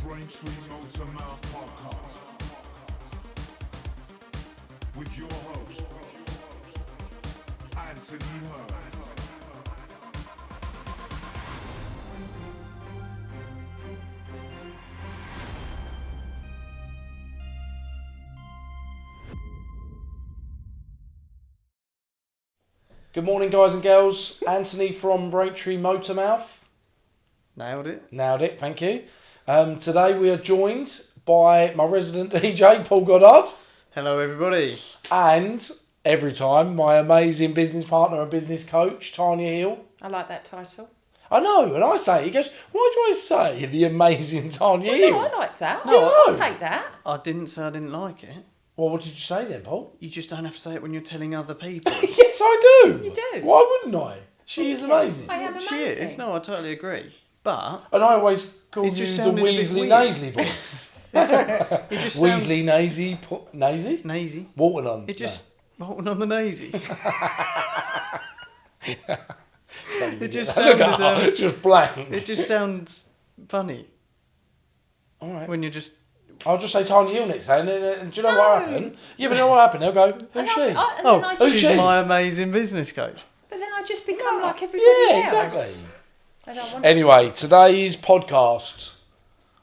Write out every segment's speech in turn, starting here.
Braintree podcast with your host, Anthony Hill. Good morning, guys and girls. Anthony from Braintree Nailed it. Nailed it, thank you. Today we are joined by my resident DJ, Paul Goddard. Hello, everybody. And every time, my amazing business partner and business coach, Tanya Hill. I like that title. I know, and I say, he goes, why do I say the amazing Tanya Well, Hill? no, I like that. No, I'll take that. I didn't say I didn't like it. Well, what did you say then, Paul? You just don't have to say it when you're telling other people. Yes, I do. You do. Why wouldn't I? She is amazing. I am amazing. She is. No, I totally agree. But And I always call It you just the sounded a bit Weasley weird. Nasely boy. it just sounds Weasley Nasey, Nasey? nazy. Walton on. It just Bolton on the nazy. It just Look sounded. at her, just blank. It just sounds funny All right. when you're just. I'll just say Tanya Hill next day, and do you know what happened? Yeah, but you know what happened? They'll go, who's she? And Oh, then I who's just, she? she's my amazing business coach. but then I just become like everybody Yeah, else. exactly. I don't want Anyway, today's podcast.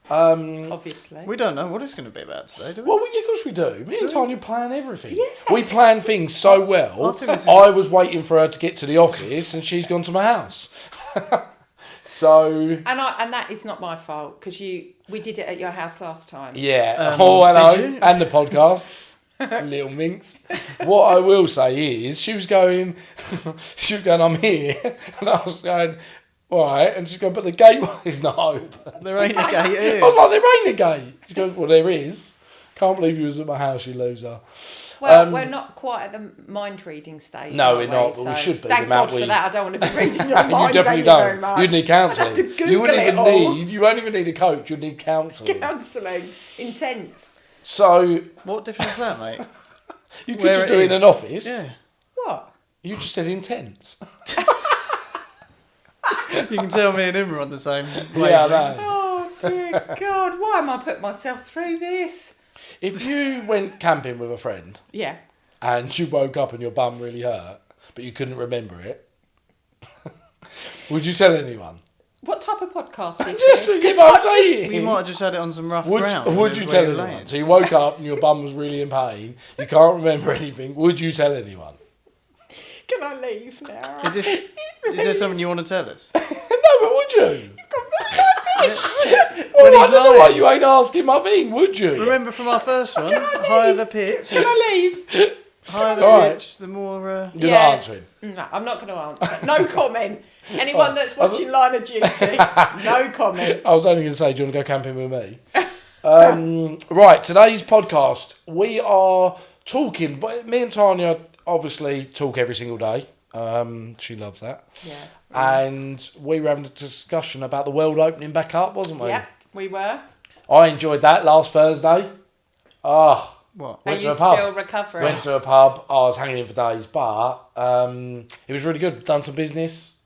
obviously. We don't know what it's going to be about today, do we? Well, of course we do. Me and Tanya plan everything. Yeah. We plan things so well. I think this is- I was waiting for her to get to the office, and she's gone to my house. So and that is not my fault because we did it at your house last time. yeah. I know. did you? And the podcast. Little minx. What I will say is, she was going, I'm here, and I was going, all right, and she's going, but the gateway's not open. There ain't a gate I here. was like, there ain't a gate. She goes, well, there is. Can't believe you was at my house, you loser. Well, we're not quite at the mind reading stage. No, are we're not, but we should be, Thank the amount God for we- that. I don't want to be reading your mind. You definitely thank you very don't. much. You'd need counselling. I'd have to Google You wouldn't it even all. need. You won't even need a coach. You'd need counselling. Counselling. Intense. So What difference is that, mate? you could Where just it do it in is. an office. Yeah. What? You just said intense. You can tell me and him are on the same wavelength. Yeah, I know. Oh, dear God. Why am I putting myself through this? If you went camping with a friend Yeah. and you woke up and your bum really hurt, but you couldn't remember it, would you tell anyone? What type of podcast is Just this? forget 'Cause what I'm I just- saying. You might have just had it on some rough ground. when Would it you was tell where you're anyone? laying. So you woke up and your bum was really in pain. You can't remember anything. Would you tell anyone? Can I leave now? Is there something you want to tell us? No, but would you? When Well, I he's don't know why lying. you ain't asking my thing, would you? Remember from our first one, higher the pitch, Can I leave? higher the Alright. pitch, the more... You're Yeah. not answering. No, I'm not going to answer. No comment. Anyone that's I was- watching Line of Duty, no comment. I was only going to say, do you want to go camping with me? Right, today's podcast, we are talking, but me and Tanya obviously talk every single day. She loves that. Yeah. And we were having a discussion about the world opening back up, wasn't we? Yeah, we were. I enjoyed that last Thursday. Oh, What? Are went to you a pub. still recovering? Went to a pub. I was hanging in for days, but it was really good. Done some business.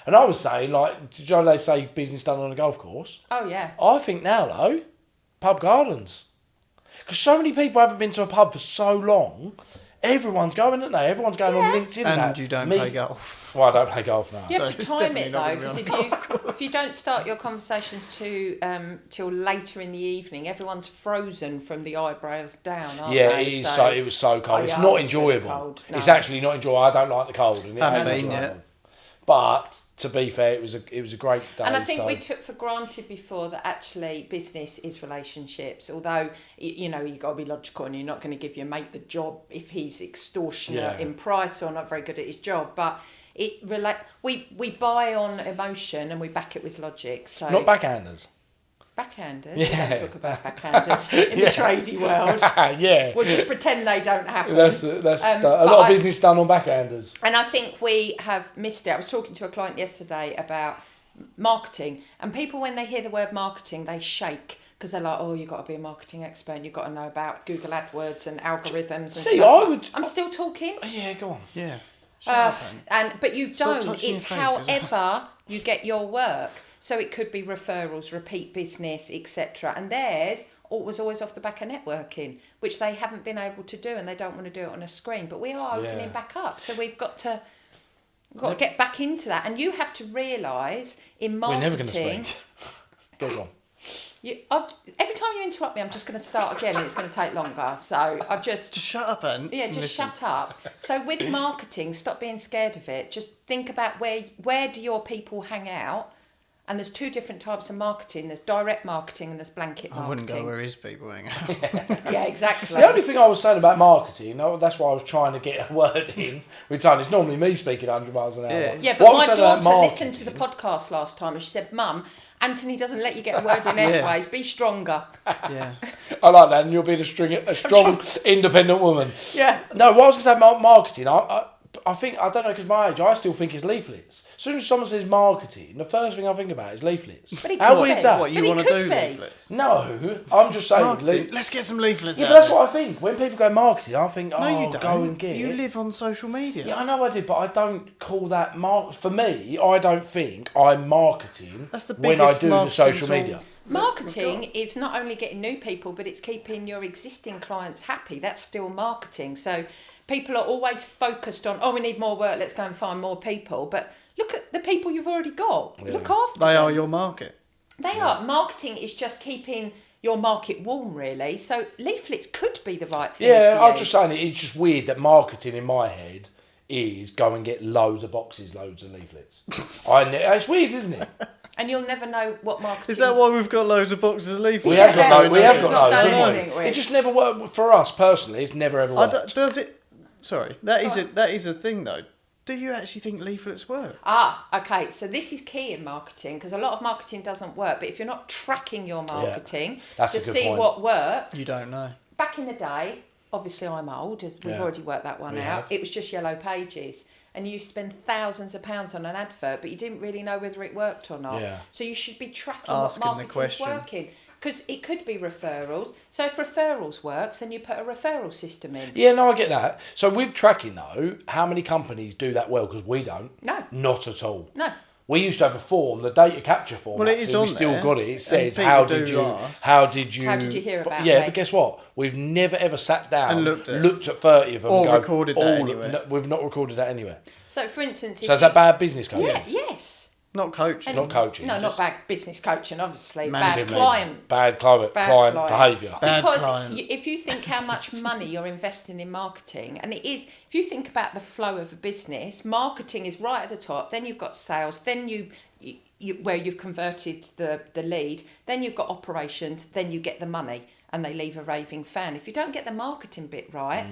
And I was saying, like, did you know they say business done on a golf course? Oh, yeah. I think now, though, pub gardens. Because so many people haven't been to a pub for so long. Everyone's going, isn't they? Everyone's going on LinkedIn. And that. you don't Me- play golf. Well, I don't play golf now. You have So to it's time definitely it, not though, gonna be because if you don't start your conversations till later in the evening, everyone's frozen from the eyebrows down, aren't Yeah, they? it is so, it was so cold. Oh, It's yeah, not it was really enjoyable. cold. No. It's actually not enjoyable. I don't like the cold. And it Haven't ain't been enjoyable. yet. But to be fair, it was a great day. And I think so. we took for granted before that actually business is relationships. Although, you've got to be logical and you're not going to give your mate the job if he's extortionate Yeah. in price or not very good at his job. But we buy on emotion and we back it with logic. So Not backhanders. backhanders. Yeah. We don't talk about backhanders in the tradie world. Yeah. We'll just pretend they don't happen. That's a but lot of business done on backhanders. And I think we have missed it. I was talking to a client yesterday about marketing, and people, when they hear the word marketing, they shake because they're like, "Oh, you've got to be a marketing expert. And you've got to know about Google AdWords and algorithms." And See, stuff. I would- I'm still talking. Yeah, go on. Yeah. Shut up, then. But you Stop don't. touching It's your face as well. however you get your work. So it could be referrals, repeat business, etc. And theirs was always off the back of networking, which they haven't been able to do, and they don't want to do it on a screen. But we are opening back up, so we've got to get back into that. And you have to realise in marketing... We're never going to speak. Go on. Every time you interrupt me, I'm just going to start again, and it's going to take longer. So I just shut up, Anne. Yeah, just shut up. So with marketing, stop being scared of it. Just think about where do your people hang out. And there's two different types of marketing. There's direct marketing and there's blanket marketing. I wouldn't go where his people hang out. Yeah, exactly. The only thing I was saying about marketing, that's why I was trying to get a word in with Tony. It's normally me speaking 100 miles an hour. Yeah, but what I was my saying about daughter listened marketing- to the podcast last time and she said, Mum, Anthony doesn't let you get a word in edgeways. Be stronger. Yeah. I like that, and you'll be a strong, independent woman. Yeah. No, what I was going to say about marketing, I think, I don't know, because my age, I still think it's leaflets. As soon as someone says marketing, the first thing I think about is leaflets. But it How could weird's be. that? What, you But it want to could do be. leaflets? No, I'm just saying. Marketing. Let's get some leaflets Yeah, out but that's there. what I think. When people go marketing, I think, No, you don't. go and get You it. live on social media. Yeah, I know I do, but I don't call that For me, I don't think I'm marketing That's the when I biggest do the marketing social tool. media. Marketing is not only getting new people, but it's keeping your existing clients happy. That's still marketing. So people are always focused on, we need more work, let's go and find more people. But look at the people you've already got. Yeah. Look after They them. are your market. They are. Marketing is just keeping your market warm, really. So leaflets could be the right thing Yeah, for I'm you. just saying it's just weird that marketing in my head is go and get loads of boxes, loads of leaflets. It's weird, isn't it? And you'll never know what marketing... Is that why we've got loads of boxes of leaflets? We have got Yeah. we have It's got not loads, done haven't anything we? with. It just never worked for us personally. It's never ever worked. Does it? Sorry, that is a thing though. Do you actually think leaflets work? Okay, so this is key in marketing because a lot of marketing doesn't work, but if you're not tracking your marketing that's to a good see point. what works... You don't know. Back in the day, obviously I'm old, as we've Yeah. already worked that one We out, have. it was just yellow pages. And you spend thousands of pounds on an advert, but you didn't really know whether it worked or not. Yeah. So you should be tracking Asking the what marketing's question. working. Because it could be referrals. So if referrals works, then you put a referral system in. Yeah, no, I get that. So with tracking though, how many companies do that well? Because we don't. No. Not at all. No. We used to have a form, the data capture form. Well, it is actually, on we still there, got it. It and says people how do did you ask. how did you How did you hear about Yeah, me? but guess what? We've never ever sat down And looked at 30 of them Or and go, recorded that anywhere. No, we've not recorded that anywhere. So for instance... So is that bad business coaching? Yeah, yes. Not coaching. Not coaching. No, just not bad business coaching, obviously. Management. Bad client. Bad client Bad behaviour. Bad Because client. if you think how much money you're investing in marketing, and it is, if you think about the flow of a business, marketing is right at the top, then you've got sales, then you where you've converted the lead, then you've got operations, then you get the money, and they leave a raving fan. If you don't get the marketing bit right,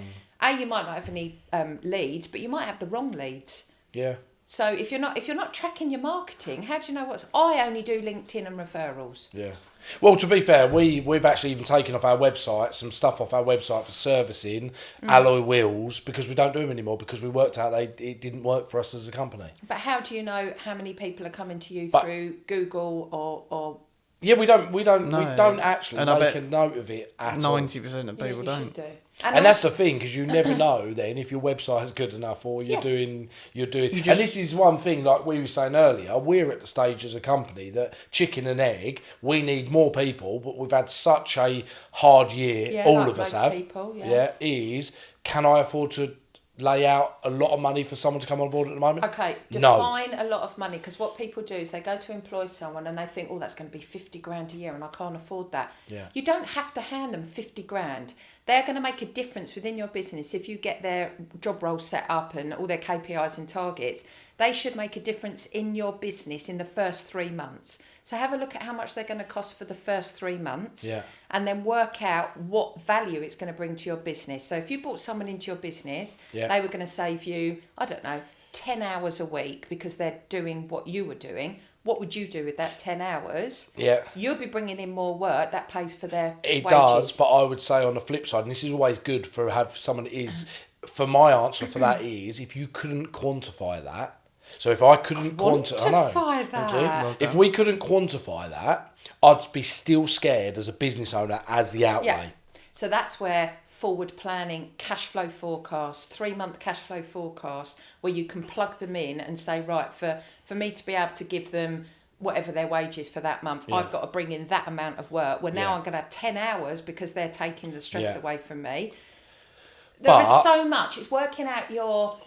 you might not have any leads, but you might have the wrong leads. Yeah. So if you're not tracking your marketing, how do you know what's... I only do LinkedIn and referrals. Yeah. Well, to be fair, we've actually even taken off our website some stuff off our website for servicing alloy wheels because we don't do them anymore because we worked out it didn't work for us as a company. But how do you know how many people are coming to you But- through Google or Yeah, we don't No. actually And I make bet a note of it at all. 90% of Yeah, people you don't. should do. And that's the thing, because you never know then if your website is good enough or you're doing. And this is one thing, like we were saying earlier, we're at the stage as a company that chicken and egg, we need more people, but we've had such a hard year, Yeah, all like of us most have. people, yeah. Can I afford to lay out a lot of money for someone to come on board at the moment? Okay, No. define a lot of money, because what people do is they go to employ someone and they think, that's going to be 50 grand a year and I can't afford that. Yeah. You don't have to hand them 50 grand. They're going to make a difference within your business if you get their job role set up and all their KPIs and targets. They should make a difference in your business in the first 3 months. So have a look at how much they're going to cost for the first 3 months. Yeah. And then work out what value it's going to bring to your business. So if you brought someone into your business, they were going to save you, 10 hours a week because they're doing what you were doing. What would you do with that 10 hours? Yeah. You'll be bringing in more work. That pays for their It wages. does, but I would say on the flip side, and this is always good for have someone that is, for my answer for that is, if you couldn't quantify that, so if I couldn't Quantify that. Well if done. we couldn't quantify that, I'd be still scared as a business owner as the outlay. Yeah. So that's where forward planning, cash flow forecast, 3-month cash flow forecast, where you can plug them in and say, right, for me to be able to give them whatever their wage is for that month. Yeah. I've got to bring in that amount of work. Well, now Yeah. I'm going to have 10 hours because they're taking the stress Yeah. away from me. There is But- so much. It's working out your.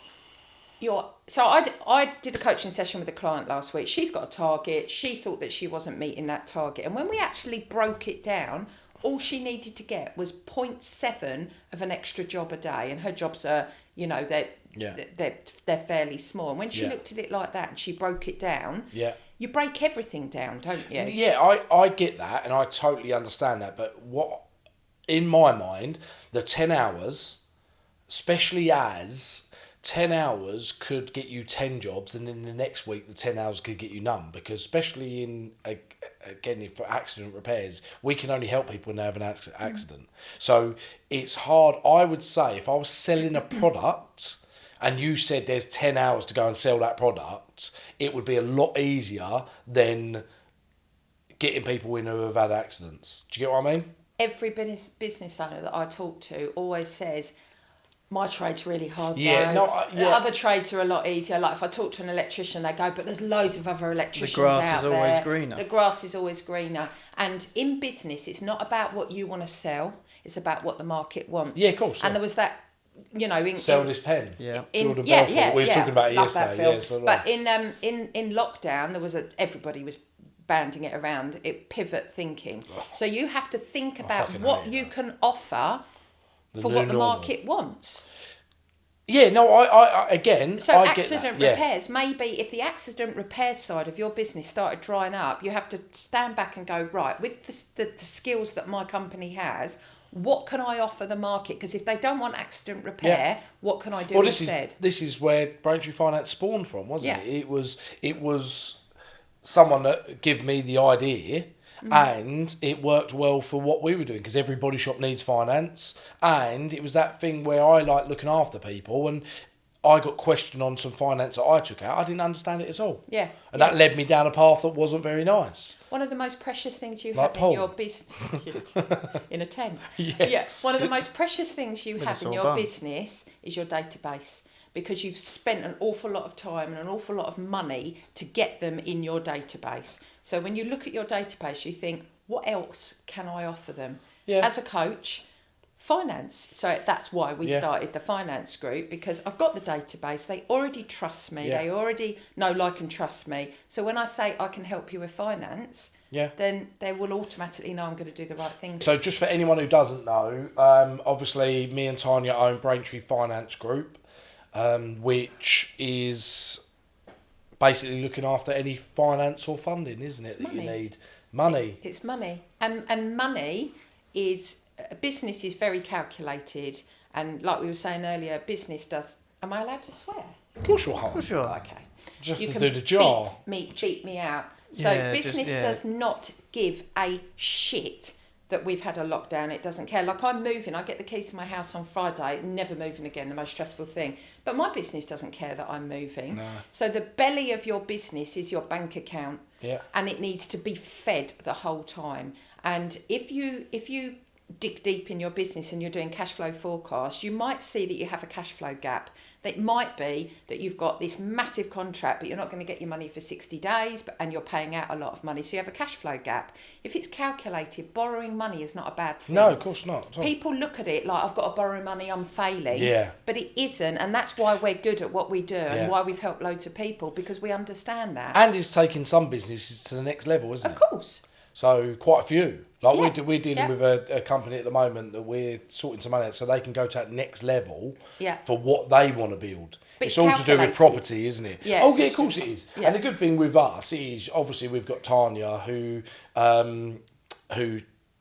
So I did a coaching session with a client last week. She's got a target. She thought that she wasn't meeting that target. And when we actually broke it down, all she needed to get was 0.7 of an extra job a day. And her jobs are, they're fairly small. And when she looked at it like that and she broke it down, you break everything down, don't you? Yeah, I get that and I totally understand that. But what, in my mind, the 10 hours, especially as 10 hours could get you 10 jobs, and then the next week the 10 hours could get you none, because especially in again for accident repairs, we can only help people when they have an accident. So it's hard. I would say if I was selling a product and you said there's 10 hours to go and sell that product, it would be a lot easier than getting people in who have had accidents. Do you get what I mean? Every business owner that I talk to always says, my trade's really hard Yeah, though. no, The other trades are a lot easier. Like if I talk to an electrician, they go, but there's loads of other electricians out there. The grass is always greener. The grass is always greener. And in business, it's not about what you want to sell. It's about what the market wants. Yeah, of course. And there was that, Sell this pen. Yeah. Jordan Belfort. We were talking about it love that yesterday. film. Yeah, but in lockdown, there was everybody was banding it around. Pivot thinking. So you have to think about fucking what hate you that. can offer for new what the normal. market wants. Yeah, no, I again, So I get accident that. Yeah. repairs, maybe if the accident repairs side of your business started drying up, you have to stand back and go, right, with the skills that my company has, what can I offer the market? Because if they don't want accident repair, what can I do instead? This is where Braintree Finance spawned from, wasn't Yeah. it? It was someone that gave me the idea, and it worked well for what we were doing, because every body shop needs finance, and it was that thing where I like looking after people, and I got questioned on some finance that I took out. I didn't understand it at all. Yeah. And that led me down a path that wasn't very nice. One of the most precious things you Like have Paul. in your business... in a 10. Yes. Yeah. One of the most precious things you With a have in sore your bum. business is your database, because you've spent an awful lot of time and an awful lot of money to get them in your database. So when you look at your database, you think, what else can I offer them? Yeah. As a coach, finance. So that's why we started the finance group, because I've got the database. They already trust me. Yeah. They already know, like, and trust me. So when I say I can help you with finance, then they will automatically know I'm going to do the right thing. So just for anyone who doesn't know, obviously me and Tanya own Braintree Finance Group, which is basically looking after any finance or funding, isn't it, that you money. need? Money. It's money. And money is... business is very calculated. And like we were saying earlier, business does... Am I allowed to swear? Of course you are. For sure. Okay. Just You to can do the jar. beat me out. So Yeah, business does not give a shit that we've had a lockdown. It doesn't care. Like, I'm moving. I get the keys to my house on Friday. Never moving again. The most stressful thing. But my business doesn't care that I'm moving. No. So the belly of your business is your bank account. Yeah. And it needs to be fed the whole time. And if you dig deep in your business and you're doing cash flow forecasts, you might see that you have a cash flow gap. That might be that you've got this massive contract, but you're not going to get your money for 60 days, and you're paying out a lot of money. So you have a cash flow gap. If it's calculated, borrowing money is not a bad thing. No, of course not. at all. People look at it like, I've got to borrow money, I'm failing. Yeah. But it isn't, and that's why we're good at what we do Yeah. and why we've helped loads of people, because we understand that. And it's taking some businesses to the next level, isn't Of it? course. So quite a few. Like Yeah. we're dealing Yeah. with a company at the moment that we're sorting some money out so they can go to that next level Yeah. for what they want to build. But It's it's all to do with calculated. property, isn't it? Yeah, Oh it's yeah, all of course to- it is. yeah. And the good thing with us is obviously we've got Tanya who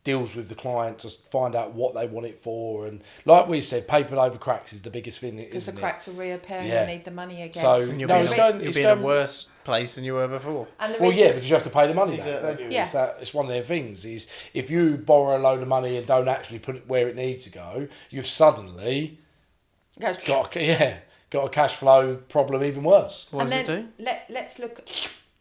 deals with the client to find out what they want it for, and like we said, paper over cracks is the biggest thing, Because the isn't it? cracks will reappear and Yeah. you'll need the money again. So And you'll no, be, it's in, going. you'll It's be in a going. worse place than you were before. And the Well, reason- yeah, because you have to pay the money back, Exactly. don't you? Yeah. It's one of their things. Is if you borrow a load of money and don't actually put it where it needs to go, you've suddenly Goes- got a cash flow problem even worse. What and does then it do? let's look.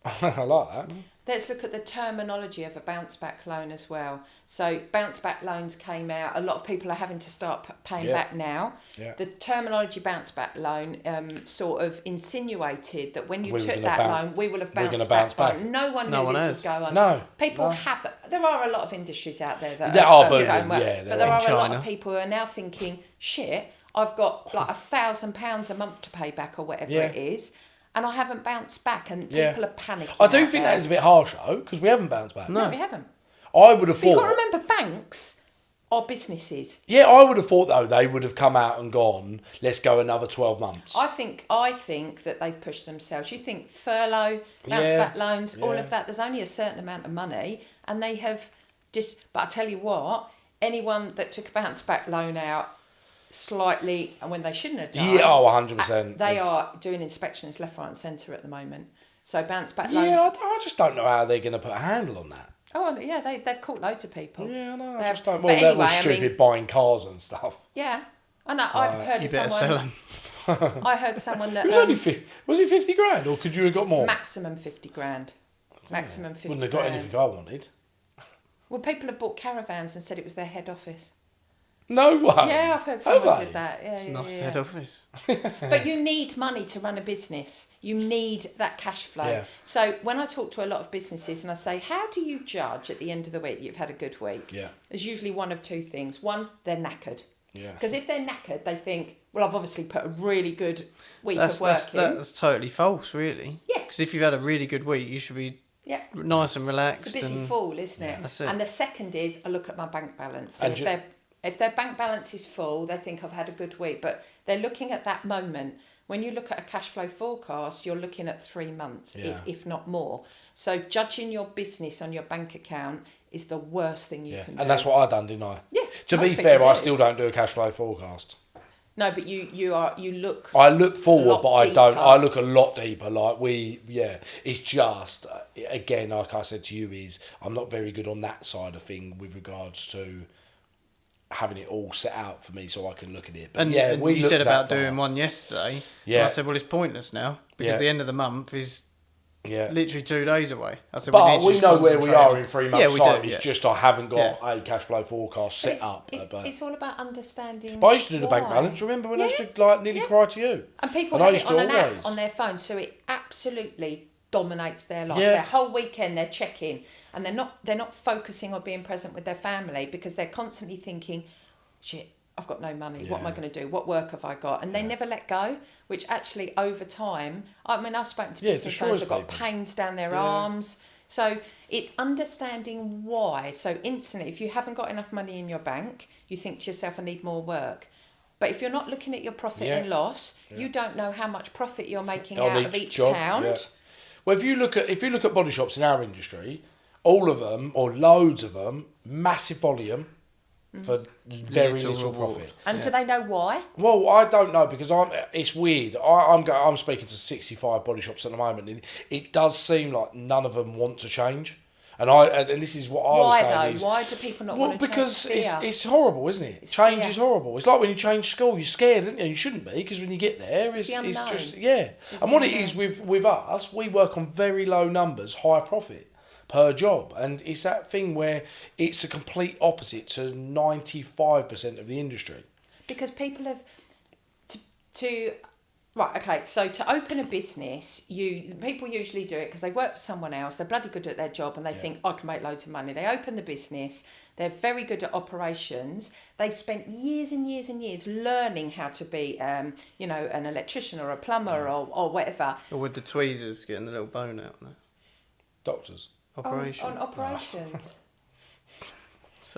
I like that. Let's look at the terminology of a bounce back loan as well. So bounce back loans came out. A lot of people are having to start paying back now. Yeah. The terminology bounce back loan sort of insinuated that when you We were took gonna that bounce- loan, we will have we're gonna bounced bounce back. back. No one No knew one this has. would go on. No, People no. have. There are a lot of industries out there that There are are going booming, well, yeah, but there there are. are a lot China. of people who are now thinking, shit, I've got like £1,000 a month to pay back or whatever Yeah. it is, and I haven't bounced back, and Yeah. people are panicking. I do out think there. that is a bit harsh though, because we haven't bounced back. No, we haven't. I would have But you've got thought. to remember, banks are businesses. Yeah, I would have thought though they would have come out and gone, let's go another 12 months. I think that they've pushed themselves. You think furlough, bounce back loans, all yeah. of that. There's only a certain amount of money, and they have just. But I tell you what, anyone that took a bounce back loan out slightly and when they shouldn't have done. Yeah, oh, 100%. They It's- are doing inspections left, right, and centre at the moment. So bounce back loan. Yeah, I just don't know how they're going to put a handle on that. Oh yeah, they've caught loads of people. Yeah, I know. They I have. just don't. But Well, that was anyway, I stupid mean- buying cars and stuff. Yeah, I know. I've heard You of better sell someone. them. I heard someone that It was only was it 50 grand, or could you have got more? maximum 50 grand. Maximum 50 Wouldn't have got grand. anything I wanted. Well, people have bought caravans and said it was their head office. No way. Yeah, I've heard Have someone they? did that. Yeah, It's a yeah, nice yeah. head office. But you need money to run a business. You need that cash flow. Yeah. So when I talk to a lot of businesses and I say, how do you judge at the end of the week that you've had a good week? Yeah. There's usually one of two things. One, they're knackered. Yeah. Because if they're knackered, they think, well, I've obviously put a really good week of work in. That's totally false, really. Yeah. Because if you've had a really good week, you should be Yeah. nice and relaxed. It's a busy and fool, isn't it? That's it. And the second is I look at my bank balance. And And if their bank balance is full, they think I've had a good week. But they're looking at that moment. When you look at a cash flow forecast, you're looking at 3 months, Yeah. if not more. So judging your business on your bank account is the worst thing you Yeah. can do. And that's what I done, didn't I? Yeah, To most be people fair, I do. still don't do a cash flow forecast. No, but you look. I look A forward, lot but I don't. deeper. I look a lot deeper. Like it's just again, like I said to you, is I'm not very good on that side of thing with regards to having it all set out for me so I can look at it. But And, yeah, and we you looked said about that far. doing one yesterday. Yeah. And I said, well, it's pointless now because Yeah. the end of the month is Yeah. literally 2 days away. I said, But need to we just know where we concentrate are on- in 3 months' Yeah, we time. do, It's yeah. just I haven't got Yeah. a cash flow forecast set up. But It's all about understanding. But I used to do the bank why. balance. Remember when I used Yeah. to like nearly Yeah. cry to you? And people I have used it to on an app always. on their phone, so it absolutely dominates their life. Yeah. Their whole weekend they're checking, and they're not focusing on being present with their family because they're constantly thinking, shit, I've got no money. What am I Yeah. going to do? What work have I got? And they never let go, which actually over time, I mean, I've spoken to Yeah, it business owners destroys who've got people. pains down their Yeah. arms. So it's understanding why. So instantly, if you haven't got enough money in your bank, you think to yourself, I need more work. But if you're not looking at your profit Yeah. and loss, you don't know how much profit you're making On out of each job, pound. yeah. Well, if you look at body shops in our industry, all of them or loads of them, massive volume for very Little little reward. profit. And do they know why? Well, I don't know because it's weird. I'm speaking to 65 body shops at the moment, and it does seem like none of them want to change. And this is what I was Why saying though? is, Why do people not well, want to because change? Fear. it's horrible, isn't it? It's Change fear. is horrible. It's like when you change school, you're scared, aren't you? You shouldn't be because when you get there, It's it's the unknown. just It's And the what it unknown. is with us, we work on very low numbers, high profit per job, and it's that thing where it's the complete opposite to 95% of the industry. Because people have to right, okay, so to open a business, people usually do it because they work for someone else, they're bloody good at their job and they think I can make loads of money. They open the business, they're very good at operations, they've spent years and years and years learning how to be an electrician or a plumber or whatever. Or with the tweezers getting the little bone out there. Doctors. Operation. On operations.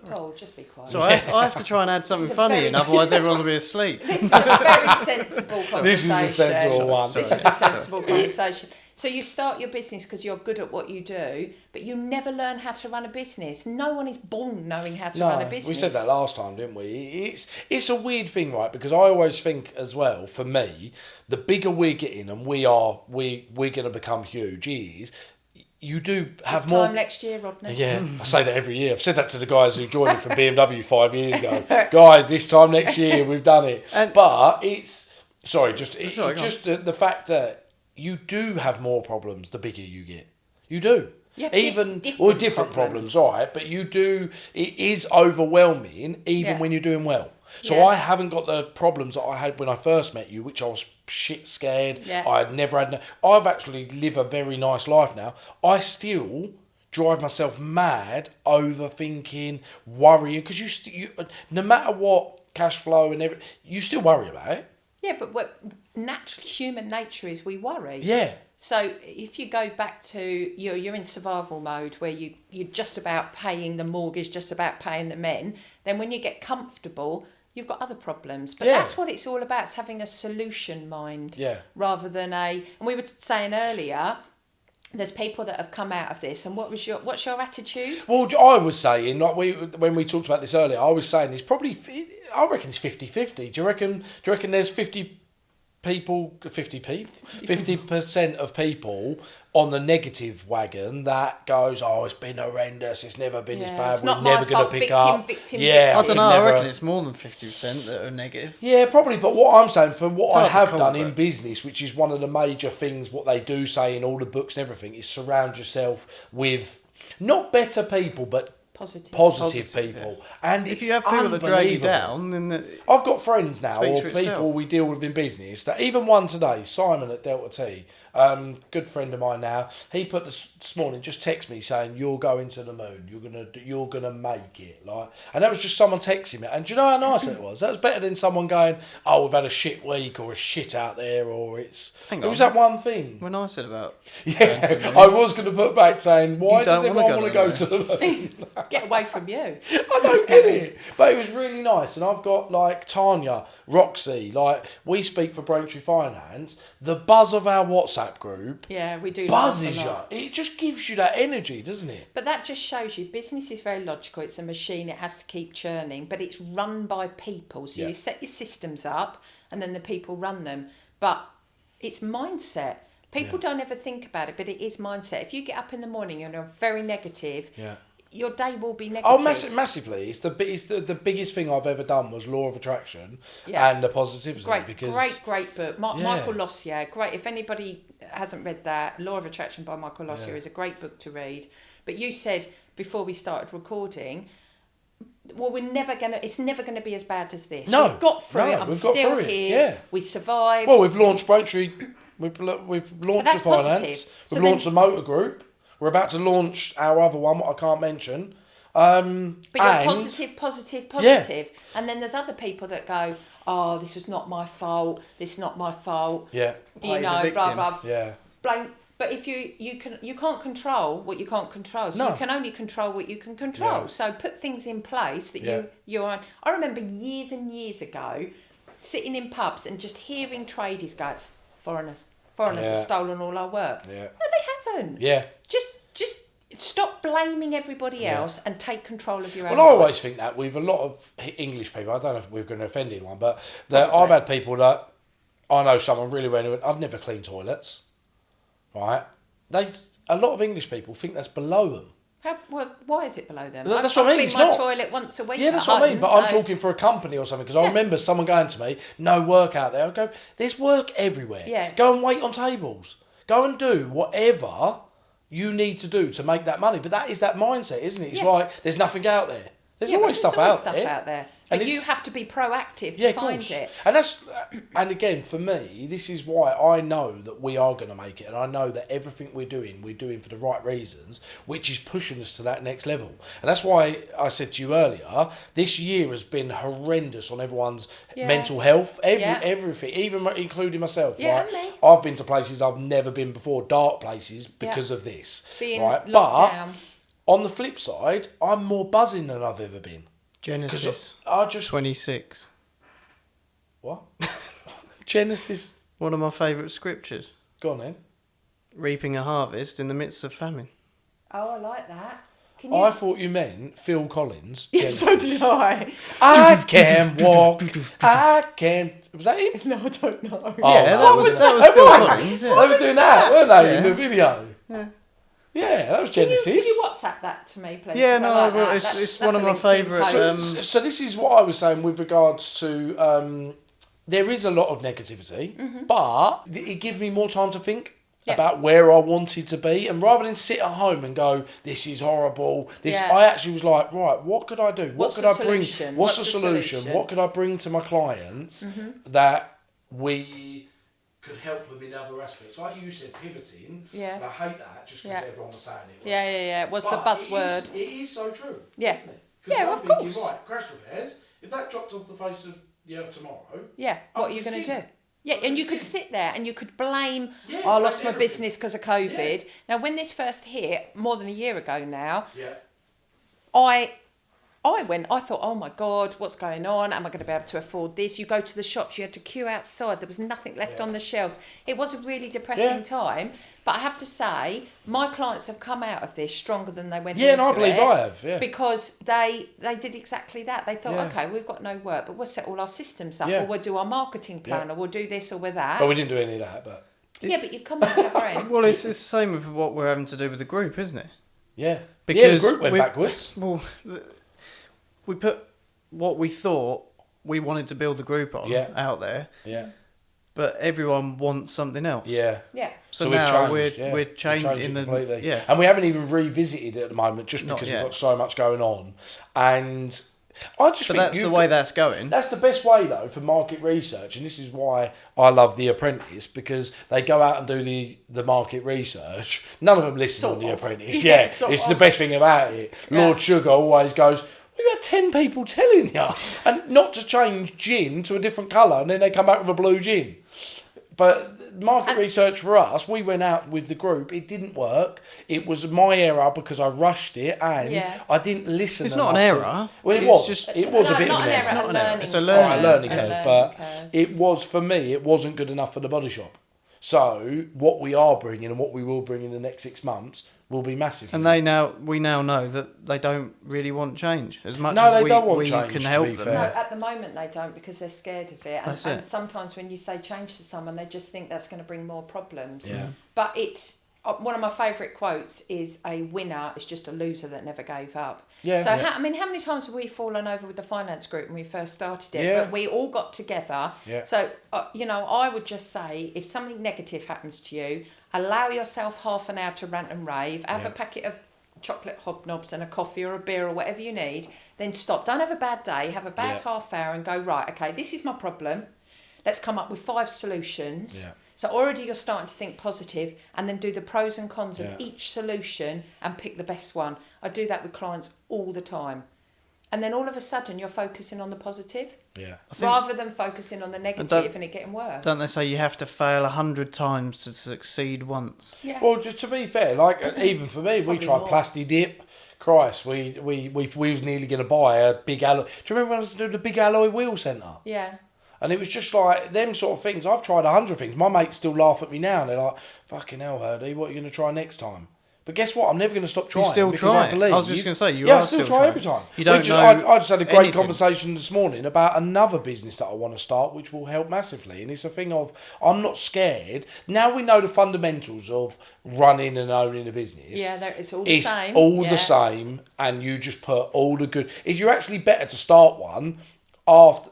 Paul, just be quiet. So I have to try and add something This is a funny very- in, otherwise everyone will be asleep. This is a very sensible conversation. This is a sensible one. This is a sensible conversation. So you start your business because you're good at what you do, but you never learn how to run a business. No one is born knowing how to run a business. We said that last time, didn't we? It's a weird thing, right? Because I always think as well, for me, the bigger we're getting and we're going to become huge is you do have This more. time next year, Rodney. Yeah, I say that every year. I've said that to the guys who joined me from BMW 5 years ago. Guys, this time next year we've done it. But it's just go on. the fact that you do have more problems the bigger you get. You do. Yeah, even different different problems, problems. right? But it is overwhelming even Yeah. when you're doing well. So Yeah. I haven't got the problems that I had when I first met you, which I was shit scared. Yeah. I had never had. I've actually live a very nice life now. I still drive myself mad, overthinking, worrying, because you no matter what cash flow and everything, you still worry about it. Yeah, but what human nature is, we worry. Yeah. So if you go back to you're in survival mode where you're just about paying the mortgage, just about paying the men, then when you get comfortable, you've got other problems. But Yeah. that's what it's all about, it's having a solution mind. Yeah. Rather than and we were saying earlier, there's people that have come out of this, and what's your attitude? Well, I was saying, like when we talked about this earlier, I was saying it's probably, I reckon it's 50-50. Do you reckon there's 50% of people on the negative wagon that goes, oh, it's been horrendous, it's never been as bad, It's we're not my never going to fault. pick Victim, up. victim, Yeah, I don't know. never- I reckon it's more than 50% that are negative. Yeah, probably. But what I'm saying, for what I It's hard to have call, done in but- business, which is one of the major things, what they do say in all the books and everything, is surround yourself with not better people, but Positive. positive people. And If it's you have people that drag you unbelievable. down, then I've got friends now, Speaks or for people itself. we deal with in business, that even one today, Simon at Delta T, good friend of mine now, he put this morning, just text me saying, you're going to the moon, you're gonna make it. And that was just someone texting me. And do you know how nice it was? That was better than someone going, oh, we've had a shit week, or a shit out there, or it Hang was on. that one thing. when I said about Yeah, I was going to put back saying, why You does don't wanna everyone want to go go to the moon? Get away from you. I don't get it. But it was really nice. And I've got like Tanya, Roxy, like we speak for Braintree Finance. The buzz of our WhatsApp group Yeah, we do. laugh a buzzes you. lot. It just gives you that energy, doesn't it? But that just shows you business is very logical. It's a machine. It has to keep churning, but it's run by people. So Yeah. you set your systems up, and then the people run them. But it's mindset. People don't ever think about it, but it is mindset. If you get up in the morning and you're very negative, Yeah. your day will be Oh, negative. massively. It's the biggest thing I've ever done was Law of Attraction Yeah. and the positivity. Great book. Yeah. Michael Lossier, great. If anybody hasn't read that, Law of Attraction by Michael Lossier is a great book to read. But you said before we started recording, well, it's never gonna be as bad as this. No, We've got through no, it. I'm we've got still through it, here. yeah. We survived. Well, we've launched Braintree. We've launched that's the finance. positive. So We've launched the motor group. We're about to launch our other one, what I can't mention. But you're positive. And then there's other people that go, oh, this was not my fault. This is not my fault. Yeah. You Play the know, blah victim. blah. Yeah. Blame. But if you can't control what you can't control, so No. you can only control what you can control. Yeah. So put things in place that Yeah. you're on. I remember years and years ago, sitting in pubs and just hearing tradies go, foreigners Yeah. have stolen all our work. Yeah. No, they haven't. Yeah. Just stop blaming everybody else and take control of your own Well, I life. always think that with a lot of English people, I don't know if we're going to offend anyone, but I've had people that I know someone really well who I've never cleaned toilets, right? A lot of English people think that's below them. Why is it below them? That's I what I mean, clean it's my not. toilet once a week. Yeah, that's at what I mean. home, But I'm so- talking for a company or something because I Yeah. remember someone going to me, no work out there. I go, there's work everywhere. Yeah. Go and wait on tables. Go and do whatever you need to do to make that money. But that is that mindset, isn't it? It's Yeah. like there's nothing out there. There's Yeah, but always stuff out there. But And you it's- have to be proactive to Yeah, of find course. it. And again, for me, this is why I know that we are going to make it, and I know that everything we're doing for the right reasons, which is pushing us to that next level. And that's why I said to you earlier, this year has been horrendous on everyone's Yeah. mental health, Yeah. everything, even including myself. Yeah, right? and me. I've been to places I've never been before, dark places, because of this. Being right? locked But down. on the flip side, I'm more buzzing than I've ever been. Genesis I just 26. what? Genesis. One of my favourite scriptures. Go on then. Reaping a harvest in the midst of famine. Oh, I like that. Can you? I thought you meant Phil Collins. Yeah, so Genesis. did I. I can walk. I can. Was that him? No, I don't know. Oh, Yeah, no, that was it? Phil Right. Collins. They Yeah. were doing that, weren't they, in Yeah. the video? Yeah. Yeah, that was Can you Genesis. WhatsApp that to me, please? Yeah, 'Cause I no, like well, that. it's That's one of a my LinkedIn favourite, post. So this is what I was saying with regards to there is a lot of negativity, but it gives me more time to think. Yeah. about where I wanted to be, and rather than sit at home and go, "This is horrible," Yeah. I actually was like, right, what could I do? What What's could the I bring? solution? What's the What's the solution? solution? What could I bring to my clients that we could help them in other aspects? Like you said, pivoting. Yeah. And I hate that just because Yeah. everyone was saying it. Yeah. What's the But buzzword? It is so true. Yeah. Isn't it? 'Cause Yeah, I'm of thinking, course. right, crash repairs. If that dropped off the face of the earth tomorrow. Yeah, what are you I'd going be to do? sick. Yeah, I'd and be you could sick. sit there and you could blame, Yeah, I lost blame my everything. business because of COVID. Now, when this first hit, more than a year ago now, Yeah. I thought, oh my God, what's going on? Am I going to be able to afford this? You go to the shops, you had to queue outside. There was nothing left Yeah. on the shelves. It was a really depressing Yeah. time. But I have to say, my clients have come out of this stronger than they went Yeah, into and I believe it. I have, yeah. Because they did exactly that. They thought, Yeah. okay, we've got no work, but we'll set all our systems up, Yeah. or we'll do our marketing plan, Yeah. or we'll do this or with that. But we didn't do any of that, but Yeah, but you've come out the other end. Well, it's the same with what we're having to do with the group, isn't it? yeah. Because the group went we- backwards. Well, we put what we thought we wanted to build the group on Yeah. out there, Yeah. but everyone wants something else. Yeah. Yeah. So, we've now changed, yeah. we're We've changing changed in it the completely. yeah. And we haven't even revisited it at the moment just Not because yet. we've got so much going on. And I just So think that's the you've way got- that's going. That's the best way though for market research, and this is why I love The Apprentice, because they go out and do the market research. None of them listen Sort on The of. Apprentice. Yeah, Yeah, sort it's of. the best thing about it. Yeah. Lord Sugar always goes, "We've had 10 people telling you, and not to change gin to a different colour, and then they come back with a blue gin." But market research for us, we went out with the group. It didn't work. It was my error because I rushed it and Yeah. I didn't listen. It's not an enough to- error. Well, it It's was. just- It was a No, bit not of an an error, error. not an error. learning It's a curve. learning- Learning A curve, learning but curve. it was for me. It wasn't good enough for the Body Shop. So what we are bringing and what we will bring in the next 6 months will be massive. And we now know that they don't really want change as much No, as they we, don't want we change, can to help be them. fair. No, at the moment they don't because they're scared of it. And, That's and it. sometimes when you say change to someone, they just think that's going to bring more problems. Yeah. But it's one of my favourite quotes is a winner is just a loser that never gave up. Yeah. So Yeah. how many times have we fallen over with the finance group when we first started it? Yeah. But we all got together. Yeah. So I would just say if something negative happens to you, allow yourself half an hour to rant and rave. Have Yeah. a packet of chocolate hobnobs and a coffee or a beer or whatever you need, then stop. Don't have a bad day, have a bad Yeah. half hour and go, right, okay, this is my problem. Let's come up with 5 solutions. Yeah. So already you're starting to think positive and then do the pros and cons of Yeah. each solution and pick the best one. I do that with clients all the time. And then all of a sudden you're focusing on the positive Yeah. rather than focusing on the negative and it getting worse. Don't they say you have to fail 100 times to succeed once? Yeah. Well, just to be fair, like even for me, we Probably tried more. Plasti Dip. Christ, we was nearly going to buy a big alloy. Do you remember when I was doing the big alloy wheel centre? Yeah. And it was just like them sort of things. I've tried 100 things. My mates still laugh at me now. And they're like, "Fucking hell, Herdy, what are you going to try next time?" But guess what? I'm never going to stop trying. still because try. I believe. I was just gonna say, you yeah, are I still still try trying. every time. You don't know I just had a great anything. conversation this morning about another business that I want to start, which will help massively. And it's a thing of I'm not scared. Now we know the fundamentals of running and owning a business. Yeah, it's all the It's same. all Yeah. the same, and you just put all the good. Is you're actually better to start one after.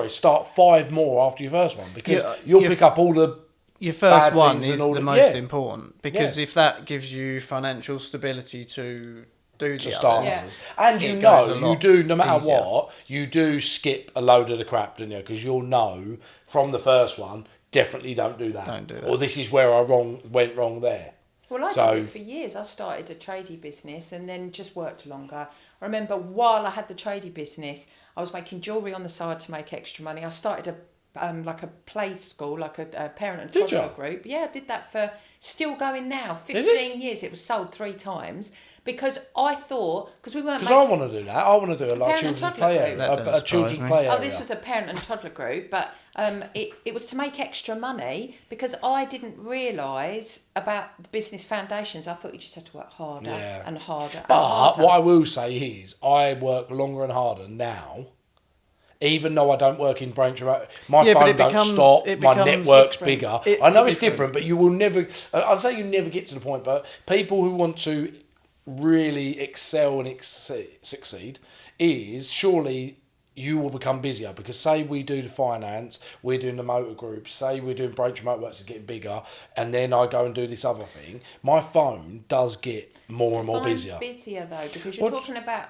Start 5 more after your first one because Yeah, you'll your pick up all the. Your first Bad one things is and all the the- most yeah. important because Yeah. if that gives you financial stability to do To the start, others, Yeah. and you it goes know a you lot do no matter easier. what you do skip a load of the crap, don't you? Because you'll know from the first one definitely don't do that. Don't do that. Or this is where I went wrong there. Well, I So- did it for years. I started a tradie business and then just worked longer. I remember while I had the tradie business, I was making jewellery on the side to make extra money. I started a like a play school, like a parent and Did toddler ya? group. Yeah, I did that for still going now. Is 15 years. It was sold 3 times because I thought because we weren't Because I making. want to do that. I want to do a like Parent and children's toddler play group. area, That a doesn't children's surprise me. play area. Oh, this was a parent and toddler group, but it was to make extra money because I didn't realise about the business foundations. I thought you just had to work harder Yeah. and harder. and But harder. what I will say is, I work longer and harder now. Even though I don't work in Braintree, my Yeah, but phone it don't becomes- stop. it My becomes network's different. bigger. It's I know it's different. different, but you will never. I'd say you never get to the point. But people who want to really excel and succeed is surely you will become busier, because say we do the finance, we're doing the motor group, say we're doing Braintree Motorworks is getting bigger, and then I go and do this other thing, my phone does get more and more busier. Busier though, because you're talking about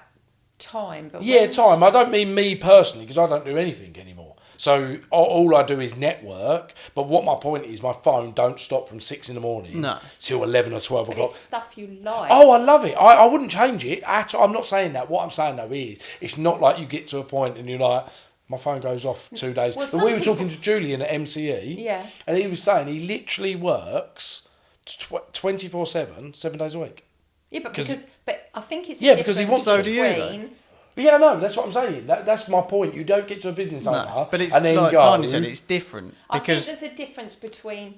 time. But Time. I don't mean me personally, because I don't do anything anymore. So all I do is network. But what my point is, my phone don't stop from 6 a.m. till 11 or 12 But o'clock. it's stuff you like. Oh, I love it. I wouldn't change it at all. I'm not saying that. What I'm saying though is, it's not like you get to a point and you're like, my phone goes off 2 days. Well, But we were talking to Julian at MCE. Yeah. And he was saying he literally works 24/7, 7 days a week. Yeah, but I think it's because he wants to. between. So do you, though? Yeah, no, that's what I'm saying. That's my point. You don't get to a business owner but it's and then like go. Tanya said, it's different I think because there's a difference between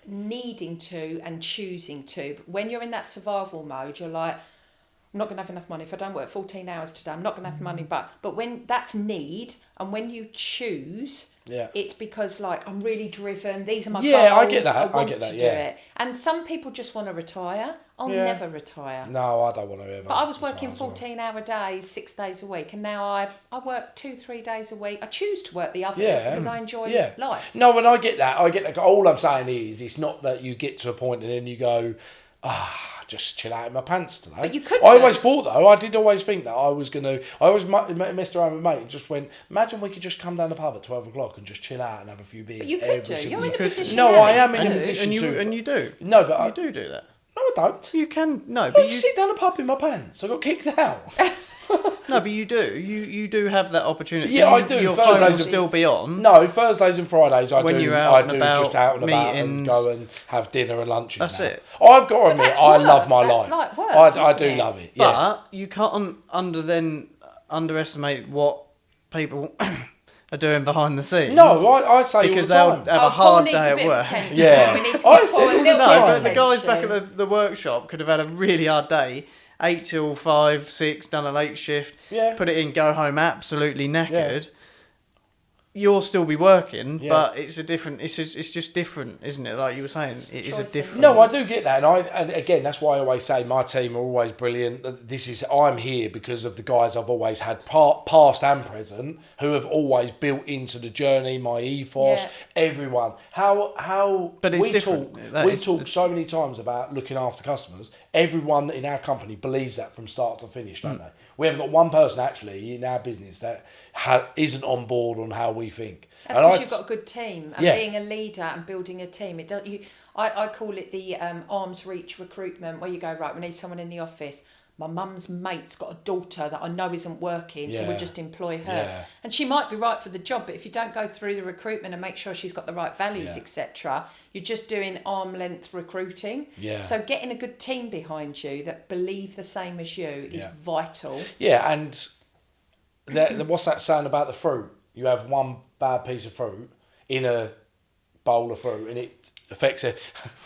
needing to and choosing to. But when you're in that survival mode, you're like, I'm not going to have enough money. If I don't work 14 hours today, I'm not going to have money. But when that's need, and when you choose, it's because like I'm really driven. These are my goals. I get that. I want get that. to do it. And some people just want to retire. I'll never retire. No, I don't want to ever. But I was working 14-hour days, 6 days a week, and now I work 2-3 days a week. I choose to work the others because I enjoy life. No, when I get that, all I'm saying is, it's not that you get to a point and then you go, just chill out in my pants today. But you could. I always thought though, I did always think that I was gonna. I always messed around with mate and just went, imagine we could just come down the pub at 12 o'clock and just chill out and have a few beers. But you could do. You're in a position. No, now I that am you in a could. position and you do. No, but You do that. No, I don't. You can I but don't sit down the pub in my pants. I got kicked out. no, but you do. You do have that opportunity. Yeah, I do. Your Thursdays phone will are- still be on. No, Thursdays and Fridays I When do. you're out and I do about, just out and about and meetings. go and have dinner and lunches. That's now. it. I've got to admit, that's I work. love my That's life. like work, I isn't do it? love it. Yeah. But you can't underestimate what people are doing behind the scenes. No, I say because all they'll the time. have a Paul hard needs day a at bit of work. attention. Yeah. We need to I give said Paul a all the little time. No, bit but of the guys back attention. at the workshop could have had a really hard day, 8 till 5, 6, done a late shift, put it in, go home absolutely knackered. You'll still be working, but it's a different. It's just different, isn't it? Like you were saying, it is a different. No, I do get that, and again, that's why I always say my team are always brilliant. I'm here because of the guys I've always had, past and present, who have always built into the journey, my ethos, everyone. But it's different. We talk so many times about looking after customers. Everyone in our company believes that from start to finish, don't they? We haven't got one person actually in our business that isn't on board on how we think. That's because you've got a good team, and Yeah. being a leader and building a team. It does. I call it the arm's reach recruitment, where you go, right, we need someone in the office. My mum's mate's got a daughter that I know isn't working, so we'll just employ her. Yeah. And she might be right for the job, but if you don't go through the recruitment and make sure she's got the right values, etc., you're just doing arm length recruiting. Yeah. So getting a good team behind you that believe the same as you is vital. Yeah, and what's that saying about the fruit? You have one bad piece of fruit in a bowl of fruit, and it affects it.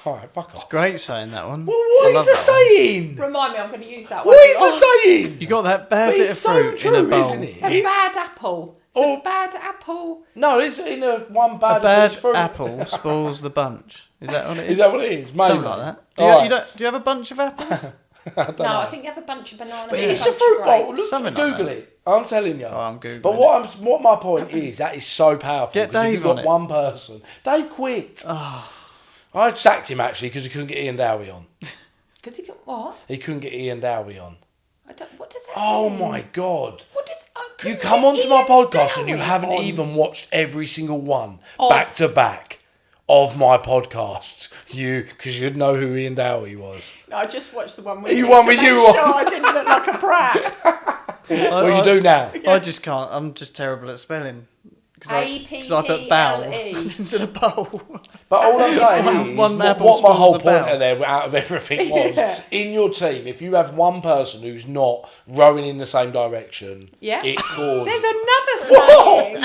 All right, fuck off. Great saying that one. Well, what is the saying? Remind me, I'm going to use that one. What is the saying? You got that bad But bit it's of so fruit true, in a bowl. isn't it? A bad apple. It's a bad apple. No, it's in a one bad, A bad piece of fruit. apple spoils the bunch. Is that what it is? Is that what it is? Maybe. Something like that. Do you have a bunch of apples? I think you have a bunch of bananas. But and it's a bunch of fruit bowl. grapes. Look, Something like Google it. I'm telling you. Oh, I'm Googling But what my point is, that is so powerful. Get because if Dave you've got on it. one person. Dave quit. I sacked him actually because he couldn't get Ian Dowie on. Because he got what? He couldn't get Ian Dowie on. What does that Oh mean? my God. What does... You come onto my podcast and you haven't even watched every single one back to back of my podcasts. Because you'd know who Ian Dowie was. No, I just watched the one with He you won to with make you sure on. I didn't look like a brat. Well, you do now. I just can't. I'm just terrible at spelling. Because I put bowl A-P-P-L-E. instead of bowl. But all I'm saying is, One apple what my spoils whole the point bowl. of there, out of everything was, Yeah. in your team, if you have one person who's not rowing in the same direction, Yeah. it causes... There's another saying.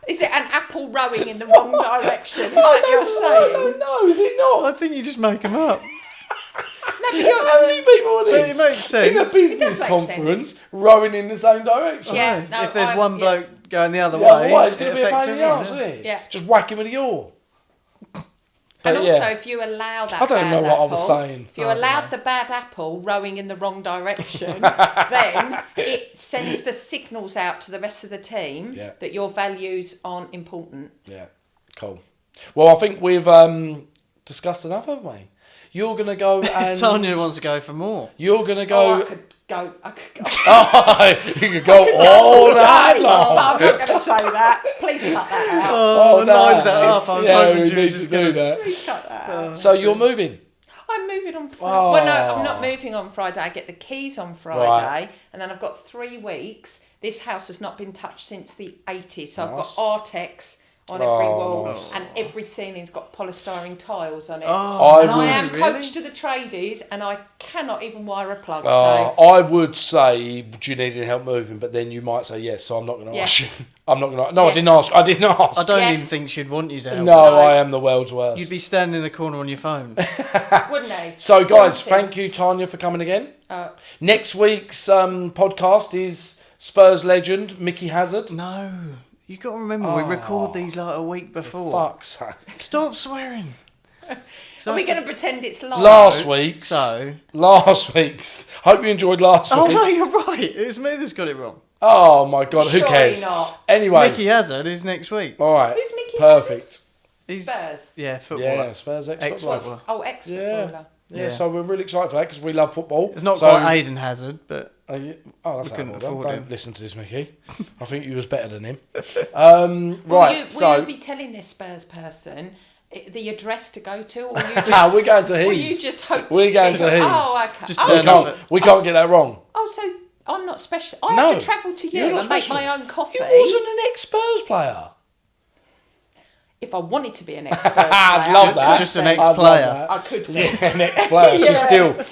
Is it an apple rowing in the wrong direction? Is that you're saying? No, is it not? I think you just make them up. No, but you're... How many people are But this? it makes sense. In a business make conference, rowing in the same direction. Yeah, no, if there's one bloke going the other Yeah, way, otherwise it's going to be a affects pain in the everyone, arse, doesn't isn't it? Yeah. Just whack him with the oar. But and also, if you allow that I don't bad know what I apple, was saying. if you I don't allowed know. the bad apple rowing in the wrong direction, then it sends the signals out to the rest of the team that your values aren't important. Yeah, cool. Well, I think we've discussed enough, haven't we? You're going to go and... Tanya wants to go for more. You're going to Oh, go... I could go. You could go all night But long. I'm not going to say that. Please cut that out. Oh, lined that up. I was Yeah, hoping we she need was to just do going that. Please cut that out. So you're moving? I'm moving on Friday. Oh. Well, no, I'm not moving on Friday. I get the keys on Friday, Right. and then I've got 3 weeks. This house has not been touched since the 80s, so I've Nice. got Artex on every wall, nice. and every ceiling's got polystyrene tiles on it. Oh, and I am really? coach to the tradies, and I cannot even wire a plug. I would say, do you need any help moving? But then you might say yes, so I'm not going to Yes. ask you. I'm not going to... No, Yes. I didn't ask. I didn't ask. I don't Yes. even think she'd want you to help. No, I am the world's worst. You'd be standing in the corner on your phone. Wouldn't they? So, guys, Haunting. thank you, Tanya, for coming again. Uh, Next week's podcast is Spurs legend, Mickey Hazard. No. You got to remember, we record these like a week before. Fuck's sake. Stop swearing. Are we going to pretend it's live? Last week's. So. Last week's. Hope you enjoyed last Oh, week. no, you're right. It was me that's got it wrong. Oh, my God. Who Surely cares? not. Anyway. Mickey Hazard is next week. All right. Who's Mickey Perfect. He's, Spurs. Yeah, footballer. Yeah, Spurs ex-footballer. Ex-footballer. Oh, ex-footballer. Yeah, Yeah. so we're really excited for that because we love football. It's not so, quite Aiden Hazard, but Oh, that's We couldn't not well afford done. him. Don't listen to this, Mickey. I think you was better than him. Will Right, so... you be telling this Spurs person the address to go to, or you Ah, just, we're going to or you his. just hope? We're going to his. Oh, okay. Just oh, turn so, up. We can't get that wrong. oh, so I'm not special. I No, have to travel to you you're not and make special. my own coffee. You wasn't an ex-Spurs player. If I wanted to be an ex-Spurs player, I'd love that. Just an I'd love ex-player. that. I could be. Yeah, an ex-player. Yeah, She's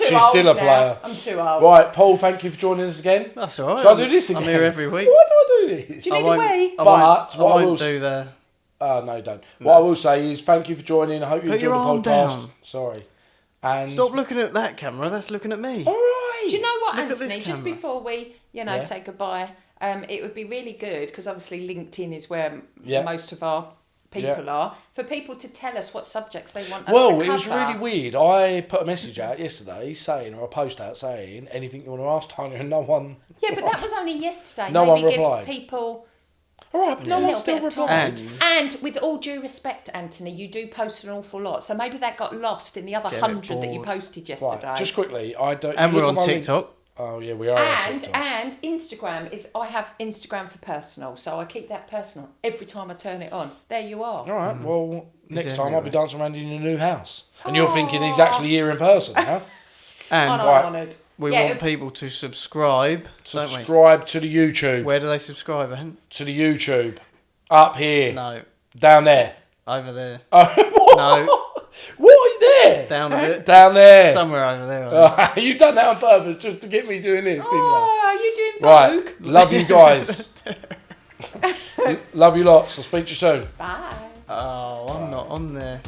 too still a old player. now. I'm too old. Right, Paul, thank you for joining us again. that's all right. Shall I do this again? I'm here every week. Why do I do this? Do you need a wee? I But won't, what I I will won't do the... No, don't. What I will say is thank you for joining. I hope you Put enjoyed your the arm podcast. down. Sorry. And Stop looking at that camera. That's looking at me. All right. Do you know what, Look at this Anthony? Just camera. before we, Yeah. say goodbye, it would be really good because obviously LinkedIn is where Yeah. most of our people Yeah. are, for people to tell us what subjects they want us to Well, cover. it was really weird. I put a message out yesterday saying, or a post out saying, anything you want to ask Tanya, and no one. Yeah, but that was only yesterday. No Maybe one give replied. people All right, but a no one little still bit of replied. time. And with all due respect, Anthony, you do post an awful lot, so maybe that got lost in the other Get it 100 that you bored. posted yesterday. Right, just quickly, I don't. And you we're look on at my links- TikTok. Oh yeah, we are on And TikTok. Instagram is, I have Instagram for personal, so I keep that personal every time I turn it on. There you are. All right, well, next time I'll be everywhere. dancing around in your new house, and you're thinking he's actually here in person, huh? And I'm Right. honoured. we Yeah, want people to subscribe, don't Subscribe to the YouTube. we? Where do they subscribe, Ant? To the YouTube. Up here. No, Down there. over there. Oh, what? No, What are you there? down a bit. Down there. Somewhere over there. I think. You've done that on purpose just to get me doing this, didn't you? Oh, are you doing Right. Vogue? Love you guys. Love you lots. I'll speak to you soon. Bye. Oh, I'm not on there.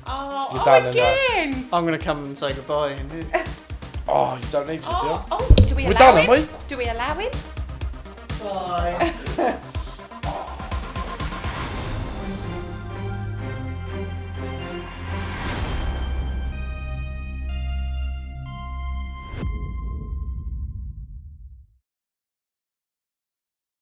Oh, done and again. I'm going to come and say goodbye. Oh, you don't need to, do you? Do we We're allow done, him? aren't we? Do we allow him? Bye.